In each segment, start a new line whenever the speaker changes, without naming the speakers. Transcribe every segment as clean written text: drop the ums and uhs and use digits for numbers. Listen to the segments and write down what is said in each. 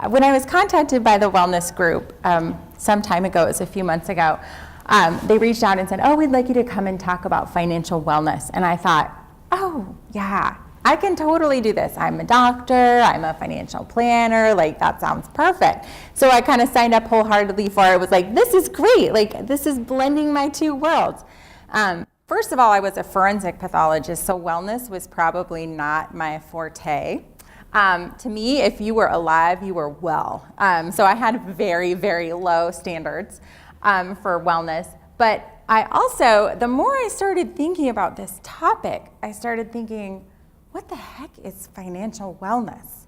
When I was contacted by the wellness group some time ago, it was a few months ago, they reached out and said, oh, we'd like you to come and talk about financial wellness. And I thought, oh, yeah, I can totally do this. I'm a doctor, I'm a financial planner, like that sounds perfect. So I kind of signed up wholeheartedly for it. It was like, this is great, like this is blending my two worlds. First of all, I was a forensic pathologist, so wellness was probably not my forte. To me, if you were alive, you were well. So I had very, very low standards for wellness. But I also, the more I started thinking about this topic, I started thinking, what the heck is financial wellness?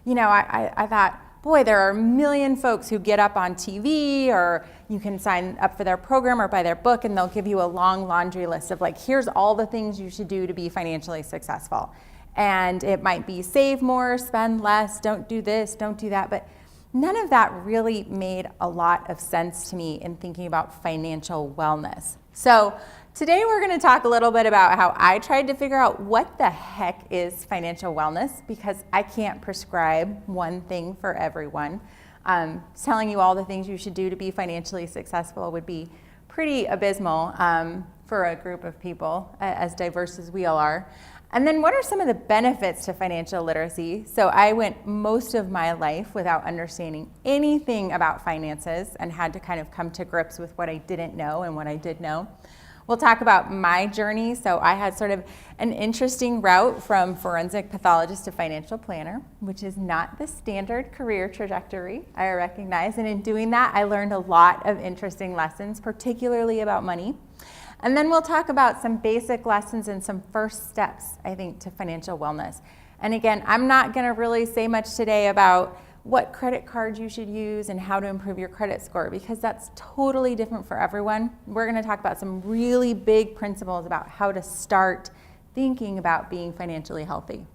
You know, I thought, boy, there are a million folks who get up on TV, or you can sign up for their program or buy their book, and they'll give you a long laundry list of like, here's all the things you should do to be financially successful. And it might be save more, spend less, don't do this, don't do that. But none of that really made a lot of sense to me in thinking about financial wellness. So today we're going to talk a little bit about how I tried to figure out what the heck is financial wellness, because I can't prescribe one thing for everyone. Telling you all the things you should do to be financially successful would be pretty abysmal for a group of people as diverse as we all are. And then what are some of the benefits to financial literacy? So I went most of my life without understanding anything about finances and had to kind of come to grips with what I didn't know and what I did know. We'll talk about my journey. So I had sort of an interesting route from forensic pathologist to financial planner, which is not the standard career trajectory, I recognize. And in doing that, I learned a lot of interesting lessons, particularly about money. And then we'll talk about some basic lessons and some first steps, I think, to financial wellness. And again, I'm not going to really say much today about what credit cards you should use and how to improve your credit score, because that's totally different for everyone. We're going to talk about some really big principles about how to start thinking about being financially healthy.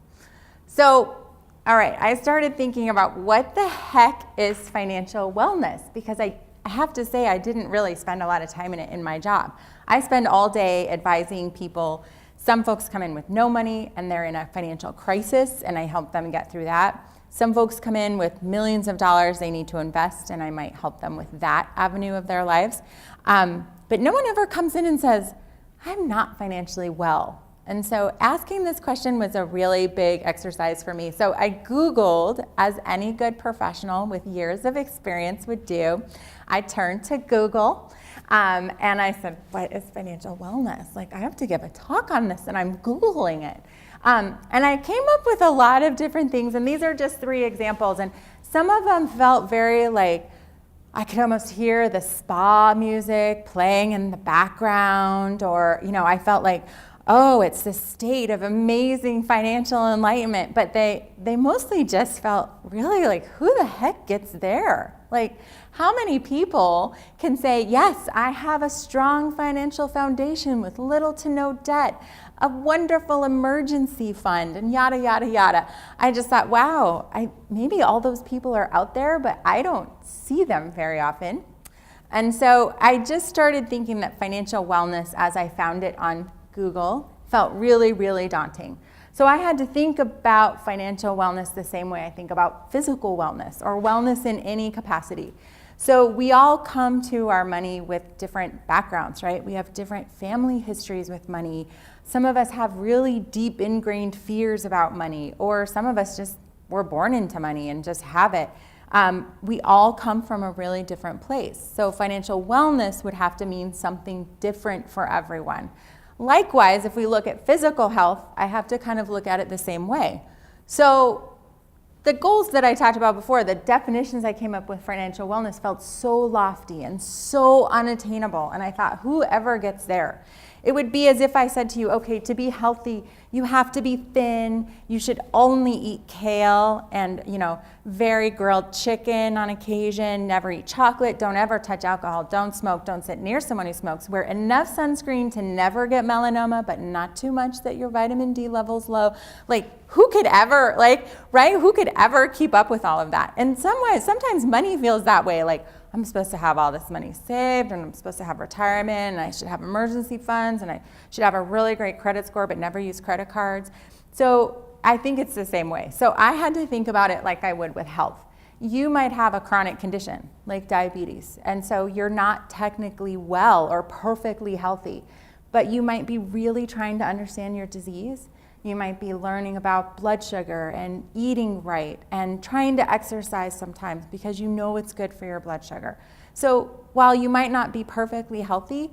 So, all right, I started thinking about what the heck is financial wellness, because I have to say I didn't really spend a lot of time in it in my job. I spend all day advising people. Some folks come in with no money and they're in a financial crisis, and I help them get through that. Some folks come in with millions of dollars they need to invest, and I might help them with that avenue of their lives. But no one ever comes in and says, I'm not financially well. And so asking this question was a really big exercise for me. So I Googled, as any good professional with years of experience would do. I turned to Google and I said, what is financial wellness? Like, I have to give a talk on this, and I'm Googling it. And I came up with a lot of different things, and these are just 3 examples. And some of them felt very like, I could almost hear the spa music playing in the background, or, you know, I felt like, oh, it's this state of amazing financial enlightenment. But they mostly just felt really like, who the heck gets there? Like, how many people can say, yes, I have a strong financial foundation with little to no debt, a wonderful emergency fund, and yada, yada, yada. I just thought, wow, maybe all those people are out there, but I don't see them very often. And so I just started thinking that financial wellness, as I found it on Google, felt really, really daunting. So I had to think about financial wellness the same way I think about physical wellness or wellness in any capacity. So we all come to our money with different backgrounds, right? We have different family histories with money. Some of us have really deep ingrained fears about money, or some of us just were born into money and just have it. We all come from a really different place. So financial wellness would have to mean something different for everyone. Likewise, if we look at physical health, I have to kind of look at it the same way. So the goals that I talked about before, the definitions I came up with for financial wellness felt so lofty and so unattainable. And I thought, whoever gets there? It would be as if I said to you, okay, to be healthy, you have to be thin, you should only eat kale and, very grilled chicken on occasion, never eat chocolate, don't ever touch alcohol, don't smoke, don't sit near someone who smokes, wear enough sunscreen to never get melanoma, but not too much that your vitamin D level's low. Like, who could ever, Who could ever keep up with all of that? In some ways, sometimes money feels that way, like, I'm supposed to have all this money saved, and I'm supposed to have retirement, and I should have emergency funds, and I should have a really great credit score, but never use credit cards. So I think it's the same way. So I had to think about it like I would with health. you might have a chronic condition like diabetes, and so you're not technically well or perfectly healthy, but you might be really trying to understand your disease. You might be learning about blood sugar and eating right and trying to exercise sometimes because you know it's good for your blood sugar. So while you might not be perfectly healthy,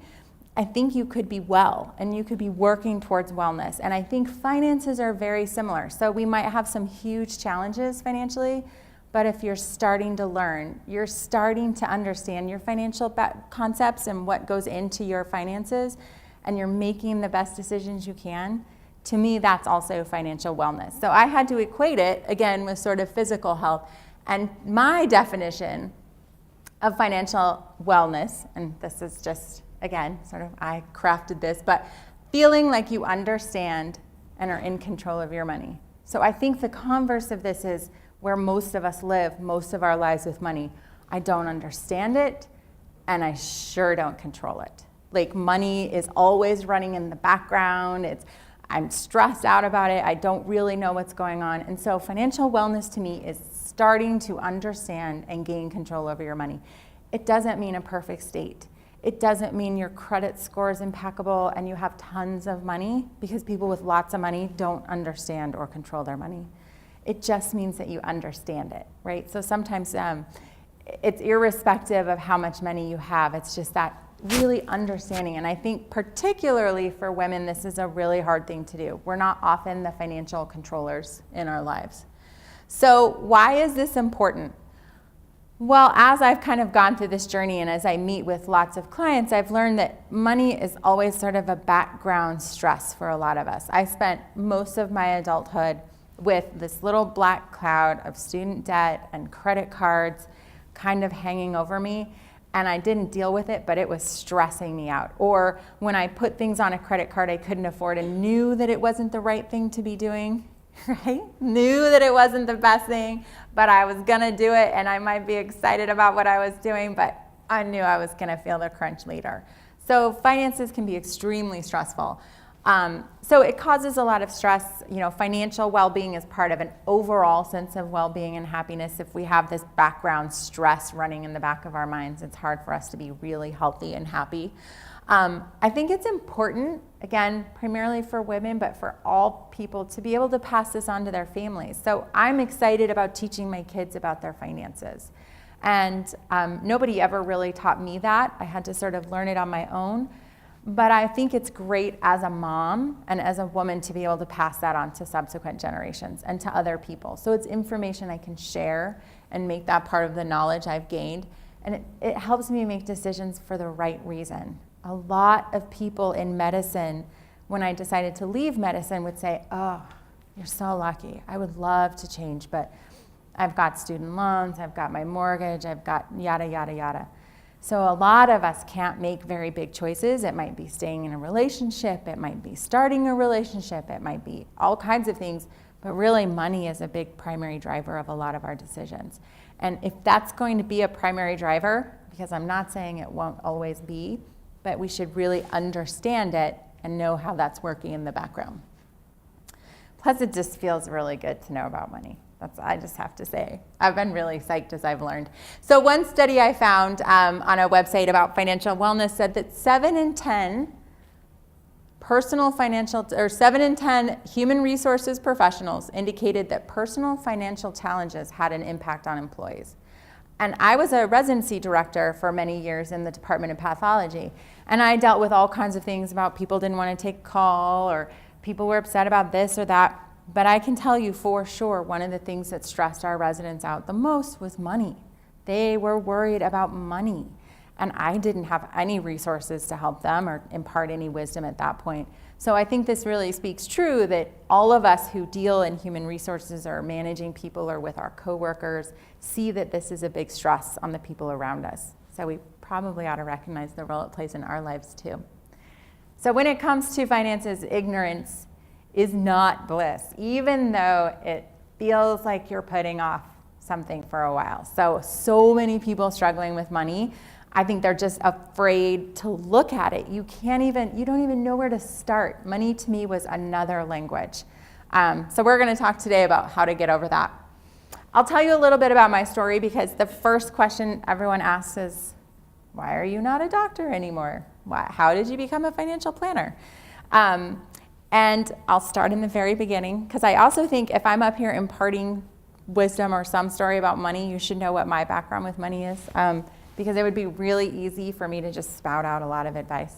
I think you could be well and you could be working towards wellness. And I think finances are very similar. So we might have some huge challenges financially, but if you're starting to learn, you're starting to understand your financial concepts and what goes into your finances, and you're making the best decisions you can, to me, that's also financial wellness. So I had to equate it, again, with sort of physical health. And my definition of financial wellness, and this is just, again, sort of I crafted this, but feeling like you understand and are in control of your money. So I think the converse of this is where most of us live most of our lives with money. I don't understand it, and I sure don't control it. Like, money is always running in the background. I'm stressed out about it. I don't really know what's going on. And so financial wellness to me is starting to understand and gain control over your money. It doesn't mean a perfect state. It doesn't mean your credit score is impeccable and you have tons of money, because people with lots of money don't understand or control their money. It just means that you understand it, right? So sometimes it's irrespective of how much money you have. It's just that really understanding. And I think particularly for women, this is a really hard thing to do. We're not often the financial controllers in our lives. So why is this important? Well, as I've kind of gone through this journey and as I meet with lots of clients, I've learned that money is always sort of a background stress for a lot of us. I spent most of my adulthood with this little black cloud of student debt and credit cards kind of hanging over me. And I didn't deal with it, but it was stressing me out. Or when I put things on a credit card I couldn't afford and knew that it wasn't the right thing to be doing, right? Knew that it wasn't the best thing, but I was gonna do it, and I might be excited about what I was doing, but I knew I was gonna feel the crunch later. So finances can be extremely stressful. So it causes a lot of stress. You know, financial well-being is part of an overall sense of well-being and happiness. If we have this background stress running in the back of our minds, it's hard for us to be really healthy and happy. I think it's important, again, primarily for women, but for all people, to be able to pass this on to their families. So I'm excited about teaching my kids about their finances. And nobody ever really taught me that. I had to sort of learn it on my own. But I think it's great as a mom and as a woman to be able to pass that on to subsequent generations and to other people. So it's information I can share and make that part of the knowledge I've gained. And it helps me make decisions for the right reason. A lot of people in medicine, when I decided to leave medicine, would say, oh, you're so lucky. I would love to change, but I've got student loans, I've got my mortgage, I've got yada, yada, yada. So a lot of us can't make very big choices. It might be staying in a relationship, it might be starting a relationship, it might be all kinds of things, but really money is a big primary driver of a lot of our decisions. And if that's going to be a primary driver, because I'm not saying it won't always be, but we should really understand it and know how that's working in the background. Plus, it just feels really good to know about money. I just have to say, I've been really psyched as I've learned. So one study I found on a website about financial wellness said that 7 in 10 human resources professionals indicated that personal financial challenges had an impact on employees. And I was a residency director for many years in the Department of Pathology, and I dealt with all kinds of things about people didn't want to take call, or people were upset about this or that. But I can tell you for sure, one of the things that stressed our residents out the most was money. They were worried about money. And I didn't have any resources to help them or impart any wisdom at that point. So I think this really speaks true that all of us who deal in human resources or managing people or with our coworkers see that this is a big stress on the people around us. So we probably ought to recognize the role it plays in our lives too. So when it comes to finances, ignorance is not bliss, even though it feels like you're putting off something for a while. So many people struggling with money, I think they're just afraid to look at it. You don't even know where to start. Money to me was another language. So we're gonna talk today about how to get over that. I'll tell you a little bit about my story because the first question everyone asks is, why are you not a doctor anymore? How did you become a financial planner? And I'll start in the very beginning because I also think if I'm up here imparting wisdom or some story about money, you should know what my background with money is, because it would be really easy for me to just spout out a lot of advice.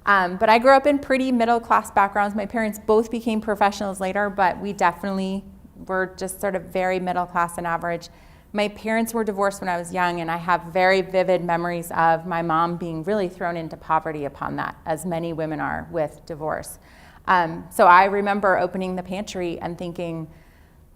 But I grew up in pretty middle-class backgrounds. My parents both became professionals later, but we definitely were just sort of very middle-class and average. My parents were divorced when I was young, and I have very vivid memories of my mom being really thrown into poverty upon that, as many women are with divorce. So I remember opening the pantry and thinking,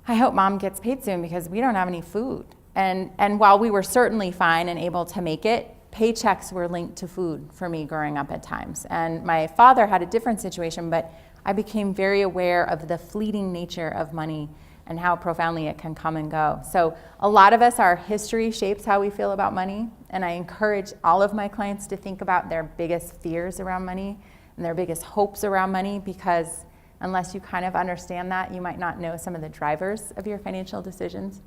I hope mom gets paid soon because we don't have any food. And while we were certainly fine and able to make it, paychecks were linked to food for me growing up at times. And my father had a different situation, but I became very aware of the fleeting nature of money and how profoundly it can come and go. So a lot of us, our history shapes how we feel about money. And I encourage all of my clients to think about their biggest fears around money and their biggest hopes around money, because unless you kind of understand that, you might not know some of the drivers of your financial decisions.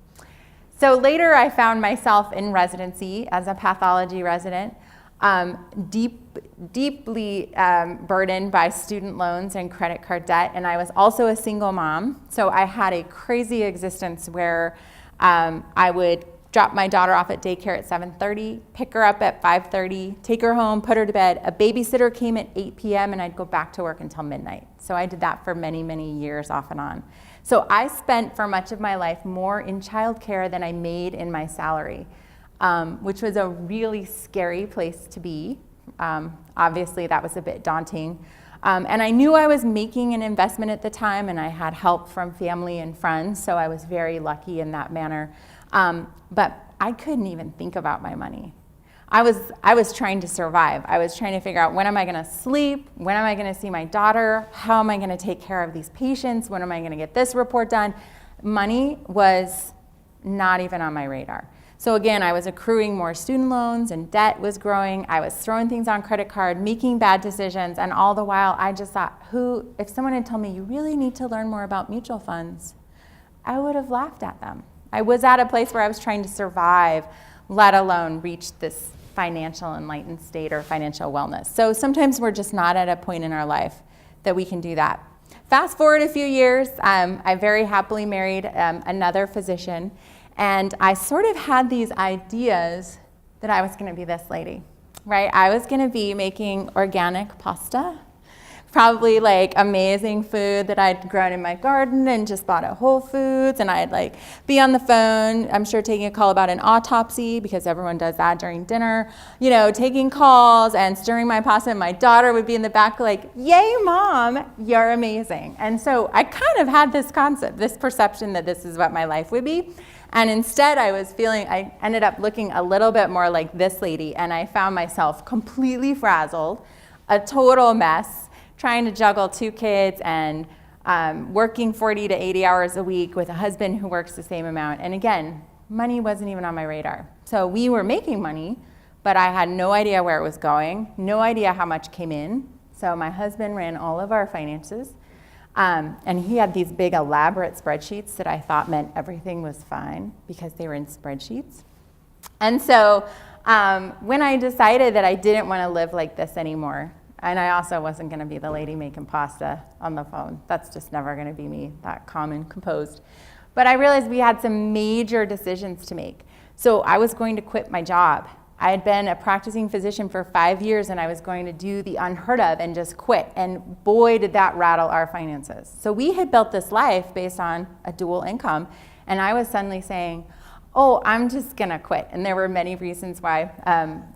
So later I found myself in residency as a pathology resident, deeply burdened by student loans and credit card debt. And I was also a single mom. So I had a crazy existence where I would drop my daughter off at daycare at 7:30, pick her up at 5:30, take her home, put her to bed. A babysitter came at 8 p.m. and I'd go back to work until midnight. So I did that for many, many years off and on. So I spent for much of my life more in childcare than I made in my salary, which was a really scary place to be. Obviously, that was a bit daunting. And I knew I was making an investment at the time, and I had help from family and friends, so I was very lucky in that manner. But I couldn't even think about my money. I was trying to survive. I was trying to figure out, when am I going to sleep? When am I going to see my daughter? How am I going to take care of these patients? When am I going to get this report done? Money was not even on my radar. So again, I was accruing more student loans and debt was growing. I was throwing things on credit card, making bad decisions, and all the while I just thought, if someone had told me you really need to learn more about mutual funds, I would have laughed at them. I was at a place where I was trying to survive, let alone reach this financial enlightened state or financial wellness. So sometimes we're just not at a point in our life that we can do that. Fast forward a few years, I very happily married another physician, and I sort of had these ideas that I was going to be this lady, right? I was going to be making organic pasta, probably like amazing food that I'd grown in my garden and just bought at Whole Foods, and I'd like be on the phone, I'm sure taking a call about an autopsy because everyone does that during dinner, taking calls and stirring my pasta, and my daughter would be in the back like, yay mom, you're amazing. And so I kind of had this concept, this perception that this is what my life would be. And instead I ended up looking a little bit more like this lady, and I found myself completely frazzled, a total mess, trying to juggle 2 kids and working 40 to 80 hours a week with a husband who works the same amount. And again, money wasn't even on my radar. So we were making money, but I had no idea where it was going, no idea how much came in. So my husband ran all of our finances. And he had these big elaborate spreadsheets that I thought meant everything was fine because they were in spreadsheets. And so when I decided that I didn't want to live like this anymore, and I also wasn't going to be the lady making pasta on the phone. That's just never going to be me, that calm and composed. But I realized we had some major decisions to make. So I was going to quit my job. I had been a practicing physician for 5 years, and I was going to do the unheard of and just quit. And boy, did that rattle our finances. So we had built this life based on a dual income, and I was suddenly saying, oh, I'm just going to quit. And there were many reasons why.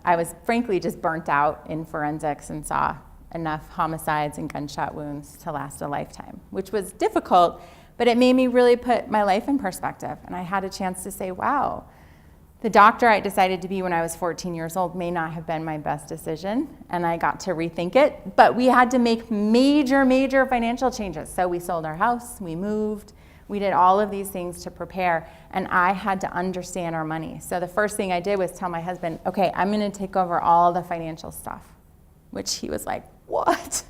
I was frankly just burnt out in forensics and saw enough homicides and gunshot wounds to last a lifetime, which was difficult, but it made me really put my life in perspective. And I had a chance to say, wow, the doctor I decided to be when I was 14 years old may not have been my best decision, and I got to rethink it. But we had to make major, major financial changes. So we sold our house, we moved, we did all of these things to prepare, and I had to understand our money. So the first thing I did was tell my husband, okay, I'm going to take over all the financial stuff, which he was like, what?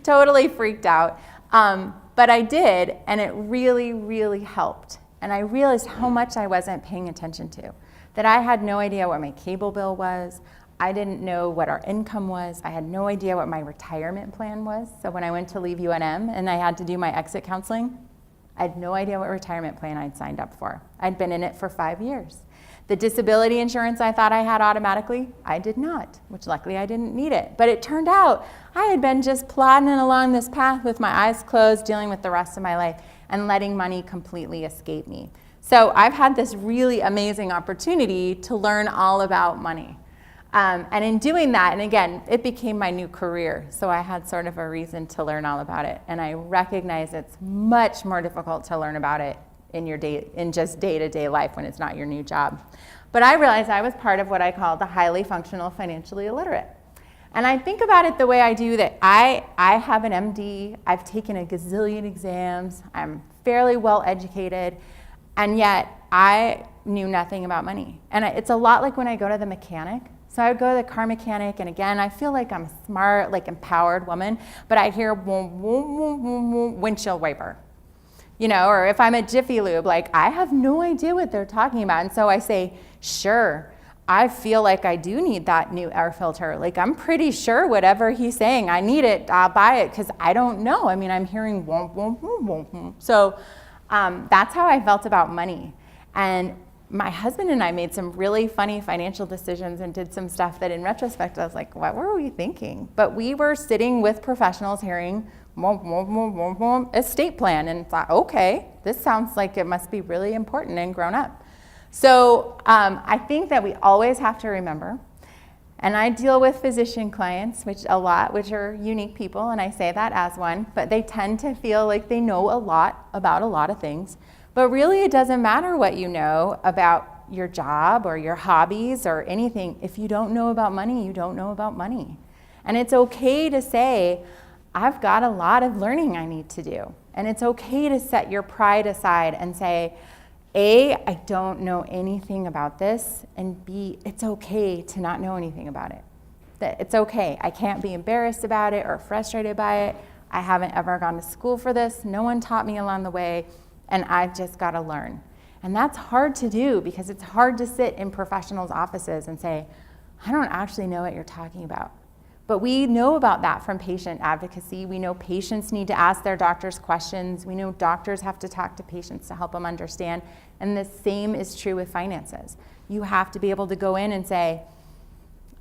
Totally freaked out. But I did, and it really, really helped. And I realized how much I wasn't paying attention to, that I had no idea what my cable bill was. I didn't know what our income was. I had no idea what my retirement plan was. So when I went to leave UNM and I had to do my exit counseling, I had no idea what retirement plan I'd signed up for. I'd been in it for 5 years. The disability insurance I thought I had automatically, I did not, which luckily I didn't need it. But it turned out I had been just plodding along this path with my eyes closed, dealing with the rest of my life and letting money completely escape me. So I've had this really amazing opportunity to learn all about money. And in doing that, and again, it became my new career, so I had sort of a reason to learn all about it. And I recognize it's much more difficult to learn about it in just day-to-day life when it's not your new job. But I realized I was part of what I call the highly functional financially illiterate. And I think about it the way I do that I have an MD, I've taken a gazillion exams, I'm fairly well educated, and yet I knew nothing about money. And it's a lot like when I go to the mechanic. So I would go to the car mechanic, and again, I feel like I'm a smart, like empowered woman, but I hear windshield wiper. You know, or if I'm at Jiffy Lube, like I have no idea what they're talking about. And so I say, sure, I feel like I do need that new air filter. Like I'm pretty sure whatever he's saying, I need it, I'll buy it, because I don't know. I mean, I'm hearing womp, womp, womp, womp, womp. So that's how I felt about money. And my husband and I made some really funny financial decisions and did some stuff that in retrospect, I was like, what were we thinking? But we were sitting with professionals hearing estate plan and thought, okay, this sounds like it must be really important and grown up. So I think that we always have to remember, and I deal with physician clients, which are unique people, and I say that as one, but they tend to feel like they know a lot about a lot of things. But really, it doesn't matter what you know about your job or your hobbies or anything. If you don't know about money, you don't know about money. And it's okay to say, I've got a lot of learning I need to do. And it's okay to set your pride aside and say, A, I don't know anything about this, and B, it's okay to not know anything about it. That it's okay. I can't be embarrassed about it or frustrated by it. I haven't ever gone to school for this. No one taught me along the way. And I've just got to learn. And that's hard to do because it's hard to sit in professionals' offices and say, I don't actually know what you're talking about. But we know about that from patient advocacy. We know patients need to ask their doctors questions. We know doctors have to talk to patients to help them understand. And the same is true with finances. You have to be able to go in and say,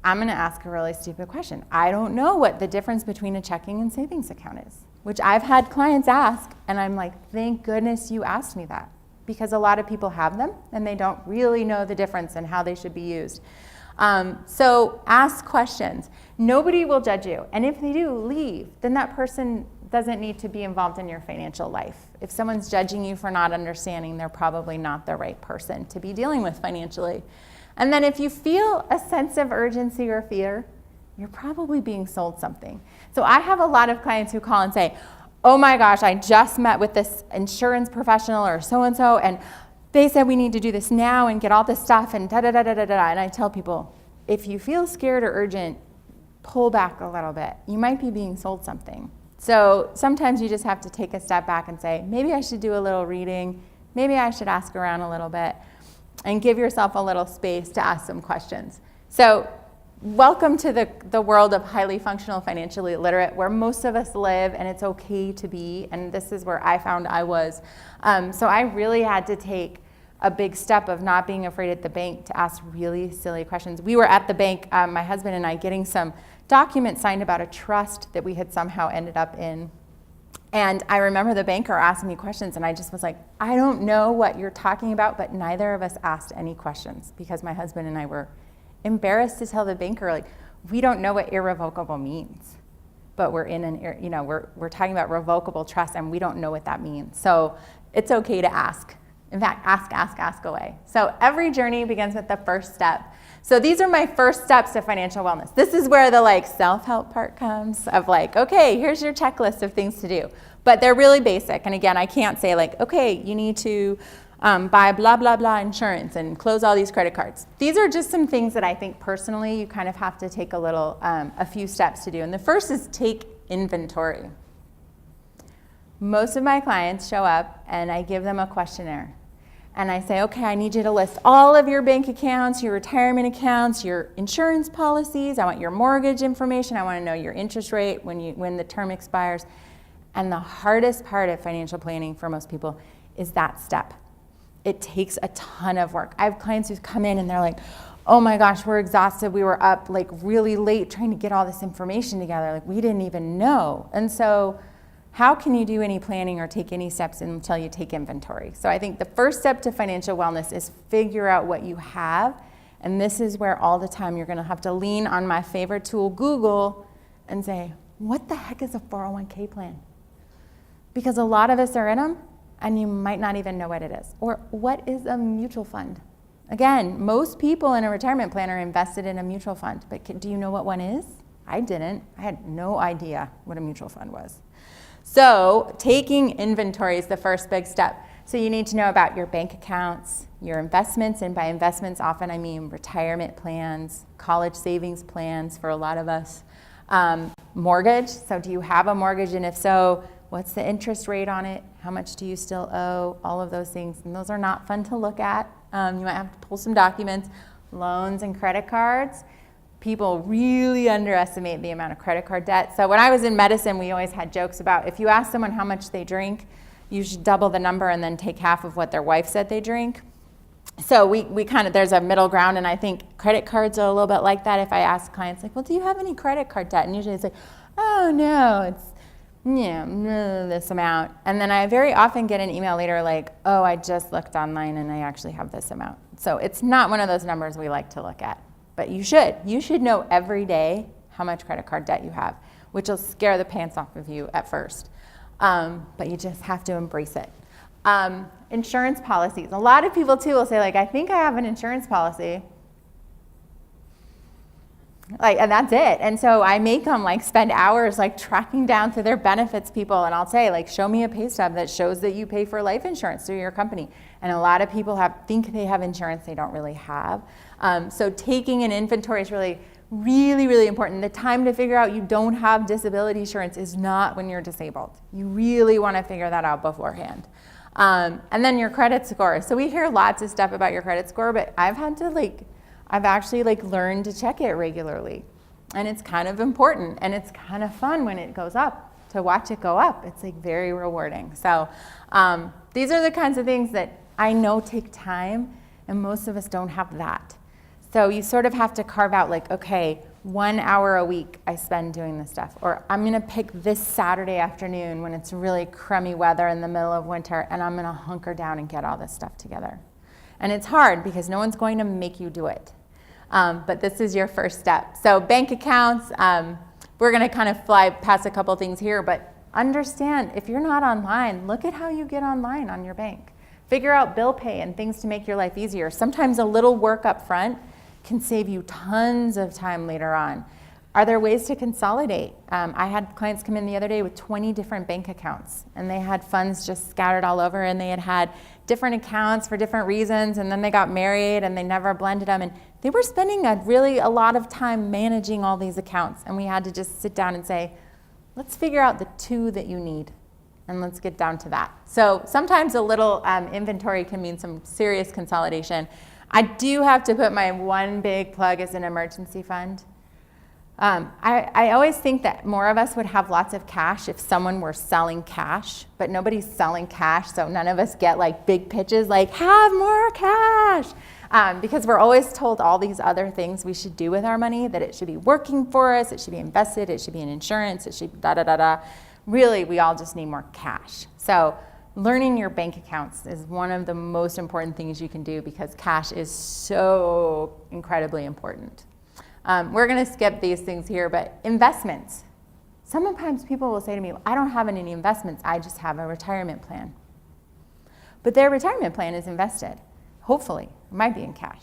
I'm going to ask a really stupid question. I don't know what the difference between a checking and savings account is, which I've had clients ask, and I'm like, thank goodness you asked me that, because a lot of people have them and they don't really know the difference and how they should be used. So ask questions. Nobody will judge you, and if they do, leave. Then that person doesn't need to be involved in your financial life. If someone's judging you for not understanding, they're probably not the right person to be dealing with financially. And then if you feel a sense of urgency or fear, you're probably being sold something. So I have a lot of clients who call and say, oh my gosh, I just met with this insurance professional or so-and-so, and they said we need to do this now and get all this stuff and da-da-da-da-da-da. And I tell people, if you feel scared or urgent, pull back a little bit. You might be being sold something. So sometimes you just have to take a step back and say, maybe I should do a little reading. Maybe I should ask around a little bit and give yourself a little space to ask some questions. So welcome to the world of highly functional financially illiterate, where most of us live, and it's okay to be, and this is where I found I was. So I really had to take a big step of not being afraid at the bank to ask really silly questions. We were at the bank, my husband and I, getting some documents signed about a trust that we had somehow ended up in. And I remember the banker asking me questions, and I just was like, I don't know what you're talking about, but neither of us asked any questions because my husband and I were embarrassed to tell the banker, like, we don't know what irrevocable means, but we're in we're talking about revocable trust, and we don't know what that means. So it's okay to ask. In fact, ask away. So every journey begins with the first step. So these are my first steps to financial wellness. This is where the self-help part comes of okay, here's your checklist of things to do. But they're really basic. And again, I can't say okay, you need to buy blah, blah, blah insurance and close all these credit cards. These are just some things that I think personally you kind of have to take a few steps to do. And the first is take inventory. Most of my clients show up and I give them a questionnaire. and I say, okay, I need you to list all of your bank accounts, your retirement accounts, your insurance policies. I want your mortgage information. I want to know your interest rate when the term expires. And the hardest part of financial planning for most people is that step. It takes a ton of work. I have clients who come in and they're like, oh my gosh, we're exhausted. We were up like really late trying to get all this information together. Like we didn't even know. And so how can you do any planning or take any steps until you take inventory? So I think the first step to financial wellness is figure out what you have. And this is where all the time you're going to have to lean on my favorite tool, Google, and say, what the heck is a 401k plan? Because a lot of us are in them and you might not even know what it is. Or what is a mutual fund? Again, most people in a retirement plan are invested in a mutual fund, but do you know what one is? I didn't. I had no idea what a mutual fund was. So taking inventory is the first big step. So you need to know about your bank accounts, your investments, and by investments often I mean retirement plans, college savings plans for a lot of us, mortgage. So do you have a mortgage, and if so, what's the interest rate on it? How much do you still owe? All of those things, and those are not fun to look at. You might have to pull some documents. Loans and credit cards. People really underestimate the amount of credit card debt. So when I was in medicine, we always had jokes about if you ask someone how much they drink, you should double the number and then take half of what their wife said they drink. So we kind of, there's a middle ground, and I think credit cards are a little bit like that. If I ask clients, like, well, do you have any credit card debt? And usually it's like, oh, no, it's this amount. And then I very often get an email later like, oh, I just looked online and I actually have this amount. So it's not one of those numbers we like to look at. But you should know every day how much credit card debt you have, which will scare the pants off of you at first. But you just have to embrace it. Insurance policies. A lot of people too will say like, I think I have an insurance policy. And that's it. And so I make them like spend hours like tracking down through their benefits people, and I'll say like, show me a pay stub that shows that you pay for life insurance through your company. And a lot of people think they have insurance they don't really have. So taking an inventory is really, really, really important. The time to figure out you don't have disability insurance is not when you're disabled. You really want to figure that out beforehand. And then your credit score. So we hear lots of stuff about your credit score, but I've actually learned to check it regularly. And it's kind of important, and it's kind of fun when it goes up, to watch it go up. It's like very rewarding. So these are the kinds of things that I know take time, and most of us don't have that. So you sort of have to carve out like, okay, 1 hour a week I spend doing this stuff, or I'm gonna pick this Saturday afternoon when it's really crummy weather in the middle of winter, and I'm gonna hunker down and get all this stuff together. And it's hard because no one's going to make you do it. But this is your first step. So bank accounts, we're going to kind of fly past a couple things here, but understand if you're not online, look at how you get online on your bank. Figure out bill pay and things to make your life easier. Sometimes a little work up front can save you tons of time later on. Are there ways to consolidate? I had clients come in the other day with 20 different bank accounts, and they had funds just scattered all over, and they had different accounts for different reasons, and then they got married and they never blended them, and they were spending a lot of time managing all these accounts, and we had to just sit down and say, let's figure out the 2 that you need, and let's get down to that. So sometimes a little inventory can mean some serious consolidation. I do have to put my one big plug as an emergency fund. I always think that more of us would have lots of cash if someone were selling cash, but nobody's selling cash, so none of us get like big pitches like, have more cash, because we're always told all these other things we should do with our money, that it should be working for us, it should be invested, it should be in insurance, it should da-da-da-da. Really, we all just need more cash. So learning your bank accounts is one of the most important things you can do because cash is so incredibly important. We're going to skip these things here, but investments. Sometimes people will say to me, I don't have any investments, I just have a retirement plan. But their retirement plan is invested. Hopefully, it might be in cash.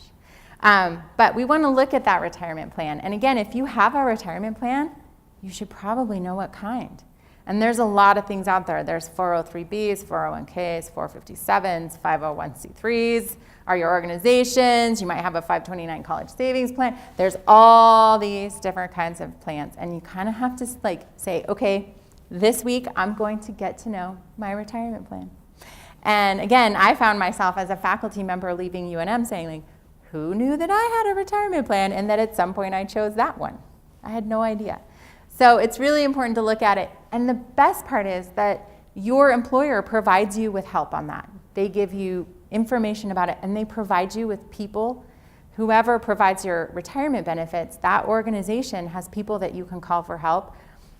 But we want to look at that retirement plan. And again, if you have a retirement plan, you should probably know what kind. And there's a lot of things out there. There's 403Bs, 401Ks, 457s, 501c3s, are your organizations. You might have a 529 college savings plan. There's all these different kinds of plans. And you kind of have to say, okay, this week I'm going to get to know my retirement plan. And again, I found myself as a faculty member leaving UNM saying, like, who knew that I had a retirement plan and that at some point I chose that one? I had no idea. So it's really important to look at it. And the best part is that your employer provides you with help on that. They give you information about it, and they provide you with people. Whoever provides your retirement benefits, that organization has people that you can call for help.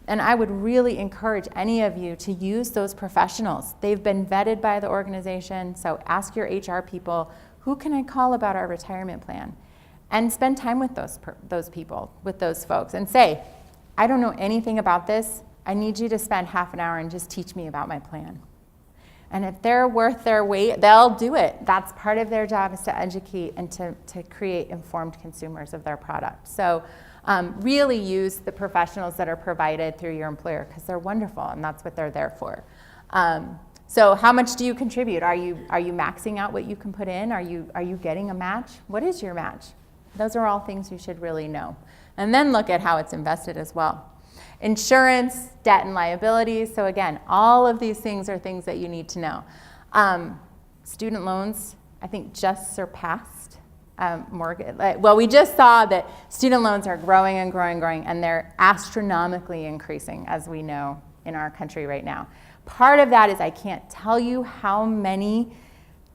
And I would really encourage any of you to use those professionals. They've been vetted by the organization, so ask your HR people, who can I call about our retirement plan? And spend time with those people, with those folks, and say, I don't know anything about this. I need you to spend half an hour and just teach me about my plan. And if they're worth their weight, they'll do it. That's part of their job, is to educate and to create informed consumers of their product. So really use the professionals that are provided through your employer, because they're wonderful and that's what they're there for. So how much do you contribute? Are you maxing out what you can put in? Are you getting a match? What is your match? Those are all things you should really know. And then look at how it's invested as well. Insurance, debt and liabilities. So again, all of these things are things that you need to know. Student loans, I think, just surpassed mortgage. Well, we just saw that student loans are growing and growing and growing, and they're astronomically increasing, as we know, in our country right now. Part of that is I can't tell you how many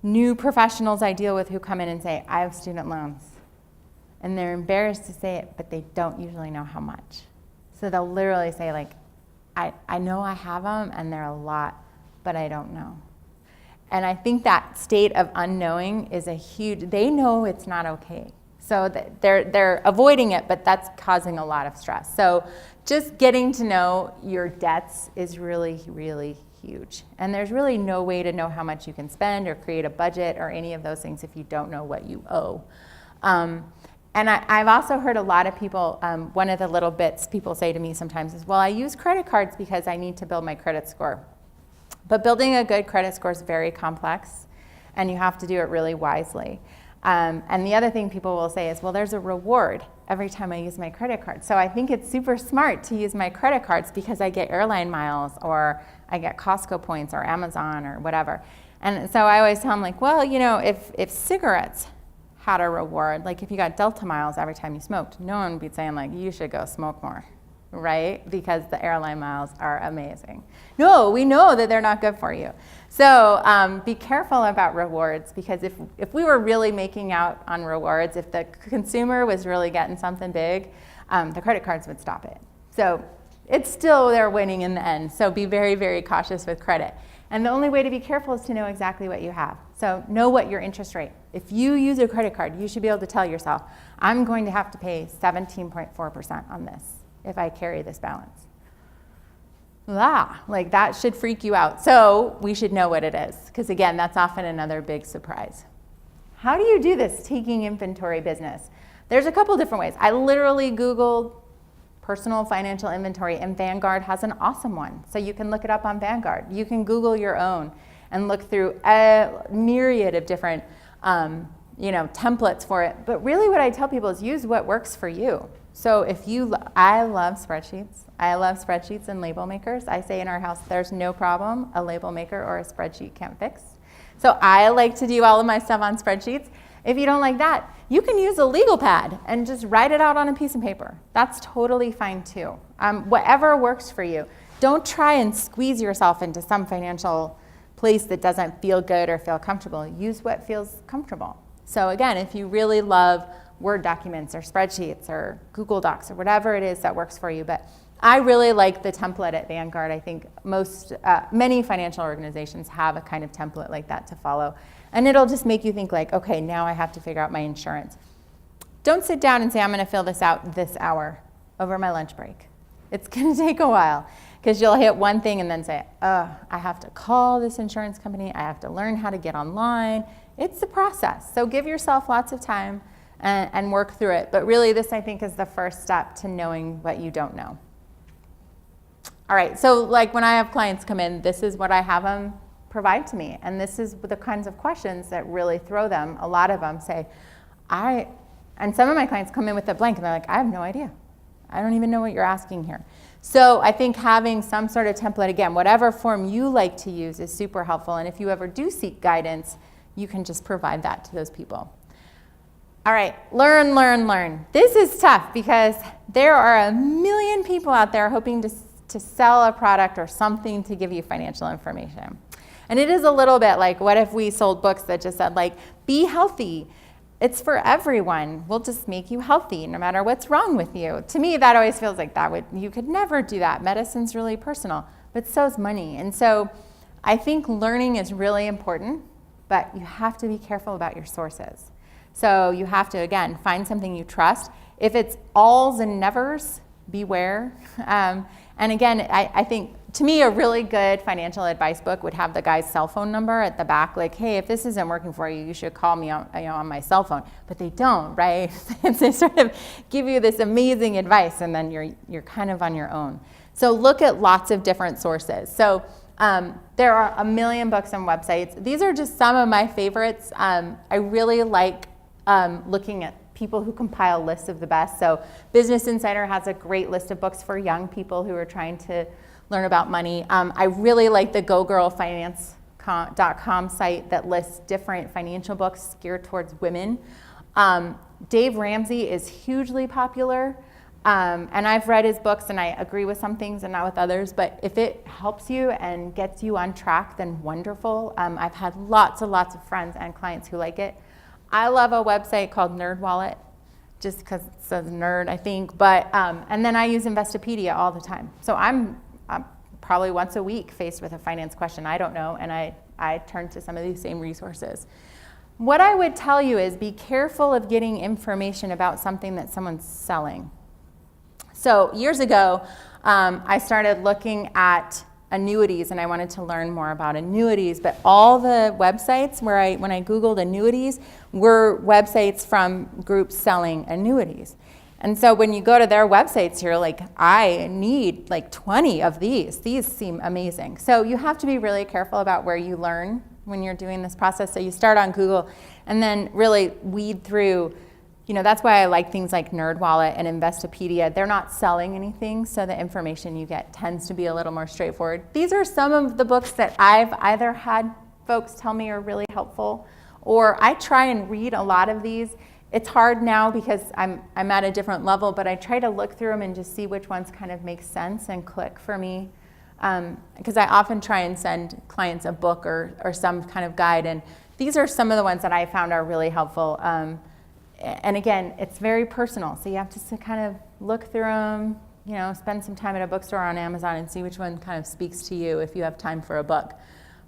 new professionals I deal with who come in and say, I have student loans. And they're embarrassed to say it, but they don't usually know how much. So they'll literally say, like, I know I have them and they're a lot, but I don't know. And I think that state of unknowing is a huge, they know it's not okay. So they're avoiding it, but that's causing a lot of stress. So just getting to know your debts is really, really huge. And there's really no way to know how much you can spend or create a budget or any of those things if you don't know what you owe. And I've also heard a lot of people, one of the little bits people say to me sometimes is, well, I use credit cards because I need to build my credit score. But building a good credit score is very complex, and you have to do it really wisely. And the other thing people will say is, well, there's a reward every time I use my credit card. So I think it's super smart to use my credit cards because I get airline miles, or I get Costco points, or Amazon, or whatever. And so I always tell them, like, well, you know, if cigarettes had a reward, like if you got Delta miles every time you smoked, no one would be saying, like, you should go smoke more, right? Because the airline miles are amazing. No, we know that they're not good for you. So be careful about rewards, because if we were really making out on rewards, if the consumer was really getting something big, the credit cards would stop it. So it's still they're winning in the end. So be very, very cautious with credit. And the only way to be careful is to know exactly what you have. So know what your interest rate. If you use a credit card, you should be able to tell yourself, I'm going to have to pay 17.4% on this if I carry this balance. Like that should freak you out. So we should know what it is, because again, that's often another big surprise. How do you do this, taking inventory business? There's a couple different ways. I literally Googled personal financial inventory, and Vanguard has an awesome one. So you can look it up on Vanguard. You can Google your own and look through a myriad of different templates for it. But really what I tell people is use what works for you. So I love spreadsheets. I love spreadsheets and label makers. I say in our house, there's no problem a label maker or a spreadsheet can't fix. So I like to do all of my stuff on spreadsheets. If you don't like that, you can use a legal pad and just write it out on a piece of paper. That's totally fine too. Whatever works for you. Don't try and squeeze yourself into some financial place that doesn't feel good or feel comfortable. Use what feels comfortable. So again, if you really love Word documents or spreadsheets or Google Docs or whatever it is that works for you. But I really like the template at Vanguard. I think many financial organizations have a kind of template like that to follow. And it'll just make you think like, okay, now I have to figure out my insurance. Don't sit down and say, I'm going to fill this out this hour over my lunch break. It's going to take a while because you'll hit one thing and then say, I have to call this insurance company. I have to learn how to get online. It's a process. So give yourself lots of time and work through it. But really this, I think, is the first step to knowing what you don't know. All right, so like when I have clients come in, this is what I have them provide to me. And this is the kinds of questions that really throw them. A lot of them say, and some of my clients come in with a blank and they're like, I have no idea. I don't even know what you're asking here. So I think having some sort of template, again, whatever form you like to use is super helpful. And if you ever do seek guidance, you can just provide that to those people. All right, learn, learn, learn. This is tough because there are a million people out there hoping to sell a product or something to give you financial information. And it is a little bit like, what if we sold books that just said, like, be healthy? It's for everyone. We'll just make you healthy no matter what's wrong with you. To me, that always feels like you could never do that. Medicine's really personal, but so's money. And so I think learning is really important, but you have to be careful about your sources. So you have to, again, find something you trust. If it's alls and nevers, beware. And again, I think, to me, a really good financial advice book would have the guy's cell phone number at the back, like, hey, if this isn't working for you, you should call me on my cell phone. But they don't, right? They sort of give you this amazing advice, and then you're kind of on your own. So look at lots of different sources. So there are a million books and websites. These are just some of my favorites. I really like looking at people who compile lists of the best. So Business Insider has a great list of books for young people who are trying to learn about money. I really like the GoGirlFinance.com site that lists different financial books geared towards women. Dave Ramsey is hugely popular, and I've read his books and I agree with some things and not with others, but if it helps you and gets you on track, then wonderful. I've had lots and lots of friends and clients who like it. I love a website called NerdWallet, just because it says nerd, I think, but, and then I use Investopedia all the time. So I'm probably once a week faced with a finance question I don't know, and I turn to some of these same resources. What I would tell you is be careful of getting information about something that someone's selling. So years ago, I started looking at annuities, and I wanted to learn more about annuities, but all the websites when I Googled annuities were websites from groups selling annuities. And so when you go to their websites, you're like, I need like 20 of these. These seem amazing. So you have to be really careful about where you learn when you're doing this process. So you start on Google and then really weed through, that's why I like things like NerdWallet and Investopedia. They're not selling anything, so the information you get tends to be a little more straightforward. These are some of the books that I've either had folks tell me are really helpful, or I try and read a lot of these. It's hard now because I'm at a different level, but I try to look through them and just see which ones kind of make sense and click for me. Because I often try and send clients a book or some kind of guide, and these are some of the ones that I found are really helpful. And again, it's very personal, so you have to kind of look through them, spend some time at a bookstore on Amazon and see which one kind of speaks to you if you have time for a book.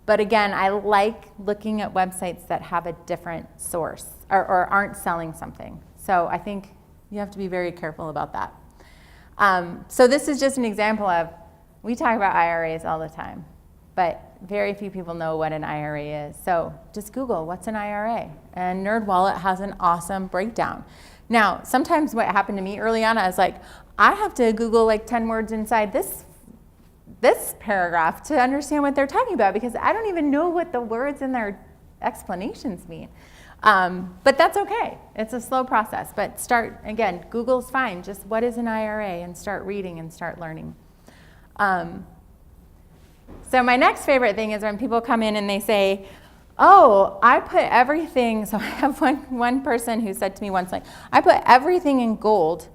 But again, I like looking at websites that have a different source or aren't selling something. So I think you have to be very careful about that. So this is just an example of, we talk about IRAs all the time, but very few people know what an IRA is. So just Google, what's an IRA? And NerdWallet has an awesome breakdown. Now, sometimes what happened to me early on, I was like, I have to Google like 10 words inside this paragraph to understand what they're talking about, because I don't even know what the words in their explanations mean. But that's okay. It's a slow process. But start, again, Google's fine. Just what is an IRA, and start reading and start learning. So my next favorite thing is when people come in and they say, oh, I put everything, so I have one person who said to me once, like, I put everything in gold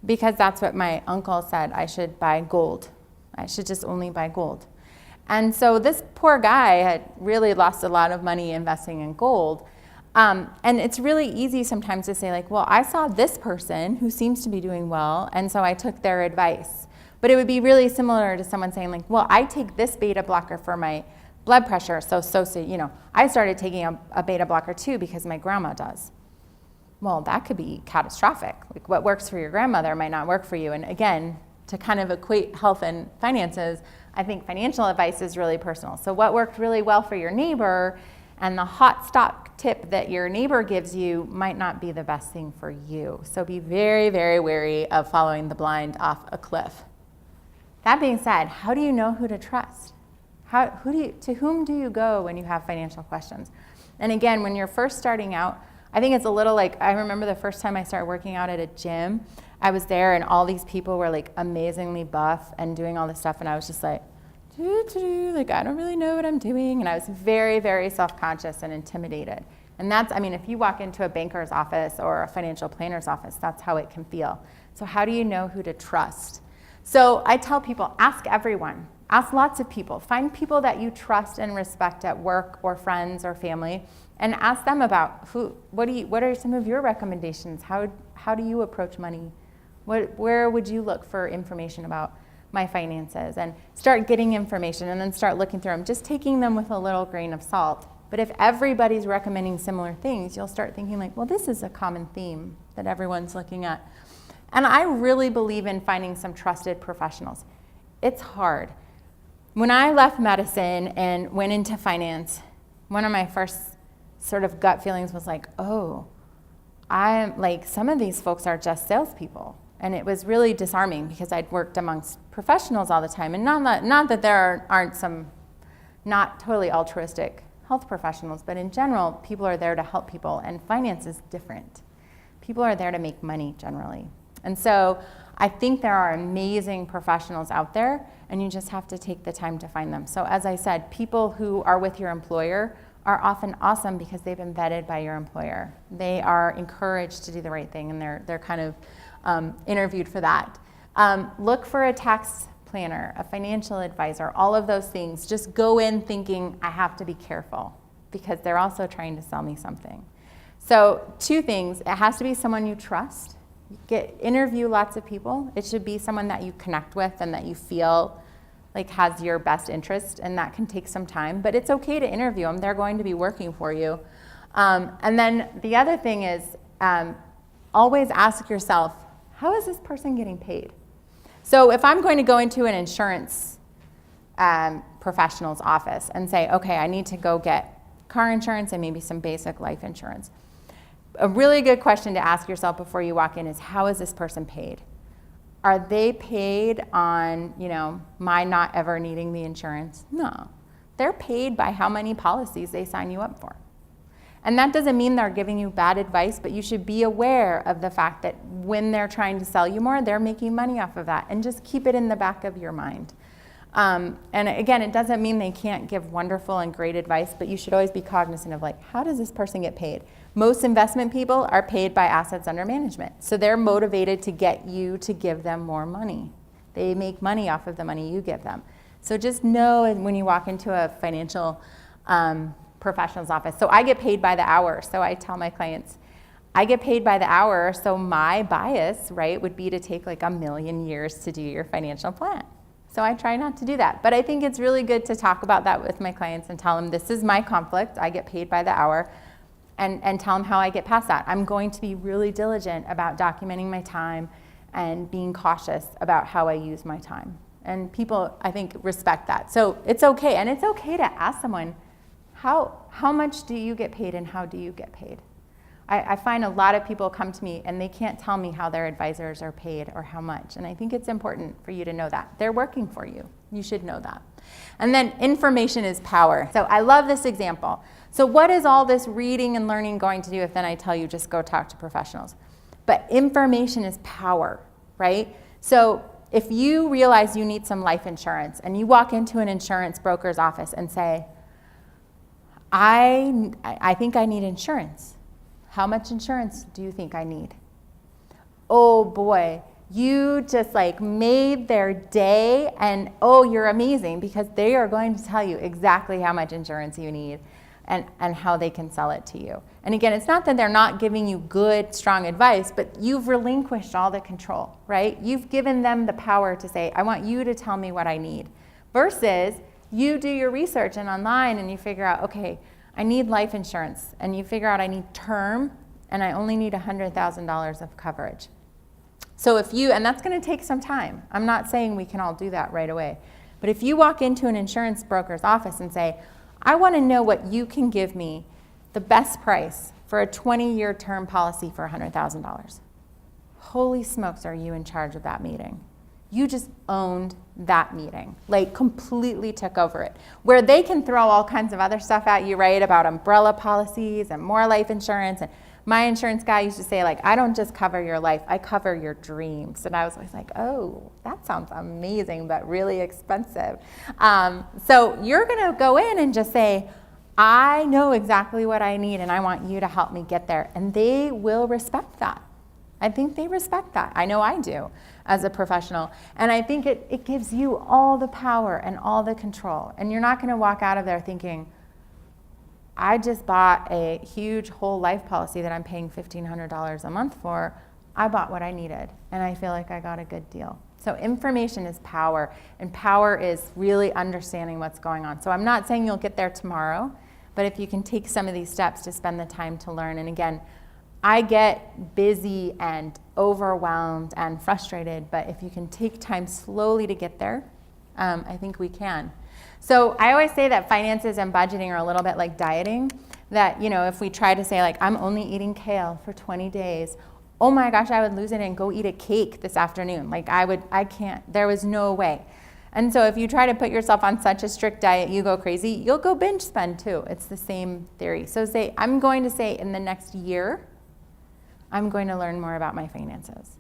because that's what my uncle said I should buy gold. I should just only buy gold. And so this poor guy had really lost a lot of money investing in gold. And it's really easy sometimes to say, like, well, I saw this person who seems to be doing well, and so I took their advice. But it would be really similar to someone saying, like, well, I take this beta blocker for my blood pressure, so I started taking a beta blocker too because my grandma does. Well, that could be catastrophic. Like, what works for your grandmother might not work for you. And again, to kind of equate health and finances, I think financial advice is really personal. So what worked really well for your neighbor and the hot stock tip that your neighbor gives you might not be the best thing for you. So be very, very wary of following the blind off a cliff. That being said, how do you know who to trust? To whom do you go when you have financial questions? And again, when you're first starting out, I think it's a little like, I remember the first time I started working out at a gym, I was there and all these people were like amazingly buff and doing all this stuff, and I was just like, like, I don't really know what I'm doing. And I was very, very self-conscious and intimidated. And that's, I mean, if you walk into a banker's office or a financial planner's office, that's how it can feel. So how do you know who to trust? So I tell people, ask everyone. Ask lots of people. Find people that you trust and respect at work or friends or family, and ask them about what are some of your recommendations? How do you approach money? Where would you look for information about my finances? And start getting information and then start looking through them, just taking them with a little grain of salt. But if everybody's recommending similar things, you'll start thinking like, well, this is a common theme that everyone's looking at. And I really believe in finding some trusted professionals. It's hard. When I left medicine and went into finance, one of my first sort of gut feelings was like, oh, I'm like, some of these folks are just salespeople. And it was really disarming because I'd worked amongst professionals all the time. And not that there aren't some not totally altruistic health professionals, but in general, people are there to help people, and finance is different. People are there to make money generally. And so I think there are amazing professionals out there, and you just have to take the time to find them. So as I said, people who are with your employer are often awesome because they've been vetted by your employer. They are encouraged to do the right thing, and they're kind of interviewed for that. Look for a tax planner, a financial advisor, all of those things. Just go in thinking, I have to be careful because they're also trying to sell me something. So 2 things, it has to be someone you trust. Interview lots of people. It should be someone that you connect with and that you feel like has your best interest, and that can take some time, but it's okay to interview them. They're going to be working for you. And then the other thing is always ask yourself, how is this person getting paid? So if I'm going to go into an insurance professional's office and say, okay, I need to go get car insurance and maybe some basic life insurance, a really good question to ask yourself before you walk in is, how is this person paid? Are they paid on, my not ever needing the insurance? No. They're paid by how many policies they sign you up for. And that doesn't mean they're giving you bad advice, but you should be aware of the fact that when they're trying to sell you more, they're making money off of that, and just keep it in the back of your mind. And again, it doesn't mean they can't give wonderful and great advice, but you should always be cognizant of like, how does this person get paid? Most investment people are paid by assets under management. So they're motivated to get you to give them more money. They make money off of the money you give them. So just know when you walk into a financial professional's office. So I get paid by the hour. So I tell my clients, I get paid by the hour. So my bias, right, would be to take like 1,000,000 years to do your financial plan. So I try not to do that. But I think it's really good to talk about that with my clients and tell them this is my conflict. I get paid by the hour. And tell them how I get past that. I'm going to be really diligent about documenting my time and being cautious about how I use my time. And people, I think, respect that. So it's okay. And it's okay to ask someone, how much do you get paid and how do you get paid? I find a lot of people come to me and they can't tell me how their advisors are paid or how much. And I think it's important for you to know that. They're working for you. You should know that. And then information is power. So I love this example. So what is all this reading and learning going to do if then I tell you just go talk to professionals? But information is power, right? So if you realize you need some life insurance and you walk into an insurance broker's office and say, I think I need insurance. How much insurance do you think I need? Oh boy, you just like made their day, and oh, you're amazing because they are going to tell you exactly how much insurance you need and how they can sell it to you. And again, it's not that they're not giving you good, strong advice, but you've relinquished all the control, right? You've given them the power to say, I want you to tell me what I need, versus you do your research and online and you figure out, okay, I need life insurance, and you figure out I need term, and I only need $100,000 of coverage. So and that's going to take some time. I'm not saying we can all do that right away. But if you walk into an insurance broker's office and say, I want to know what you can give me the best price for a 20-year term policy for $100,000. Holy smokes, are you in charge of that meeting? You just owned that meeting, like completely took over it. Where they can throw all kinds of other stuff at you, right, about umbrella policies and more life insurance. And My insurance guy used to say, like, I don't just cover your life, I cover your dreams. And I was always like, oh, that sounds amazing, but really expensive. So you're going to go in and just say, I know exactly what I need and I want you to help me get there. And they will respect that. I think they respect that. I know I do as a professional. And I think it gives you all the power and all the control. And you're not going to walk out of there thinking, I just bought a huge whole life policy that I'm paying $1,500 a month for. I bought what I needed, and I feel like I got a good deal. So information is power, and power is really understanding what's going on. So I'm not saying you'll get there tomorrow, but if you can take some of these steps to spend the time to learn. And again, I get busy and overwhelmed and frustrated, but if you can take time slowly to get there, I think we can. So I always say that finances and budgeting are a little bit like dieting, that, you know, if we try to say, like, I'm only eating kale for 20 days, oh my gosh, I would lose it and go eat a cake this afternoon. Like, I can't, there was no way. And so if you try to put yourself on such a strict diet, you go crazy, you'll go binge spend too. It's the same theory. So say, I'm going to say in the next year, I'm going to learn more about my finances.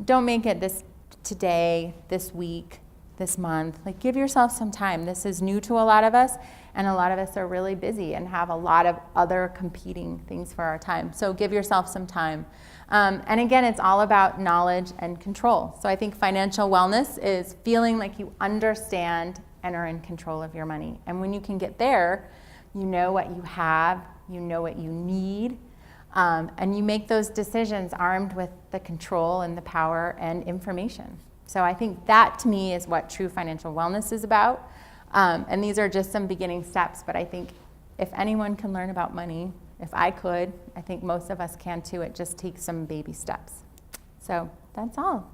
Don't make it this today, this week, this month. Like, give yourself some time. This is new to a lot of us, and a lot of us are really busy and have a lot of other competing things for our time. So give yourself some time. And again, it's all about knowledge and control. So I think financial wellness is feeling like you understand and are in control of your money. And when you can get there, you know what you have, you know what you need, and you make those decisions armed with the control and the power and information. So I think that, to me, is what true financial wellness is about. And these are just some beginning steps, but I think if anyone can learn about money, if I could, I think most of us can too. It just takes some baby steps. So that's all.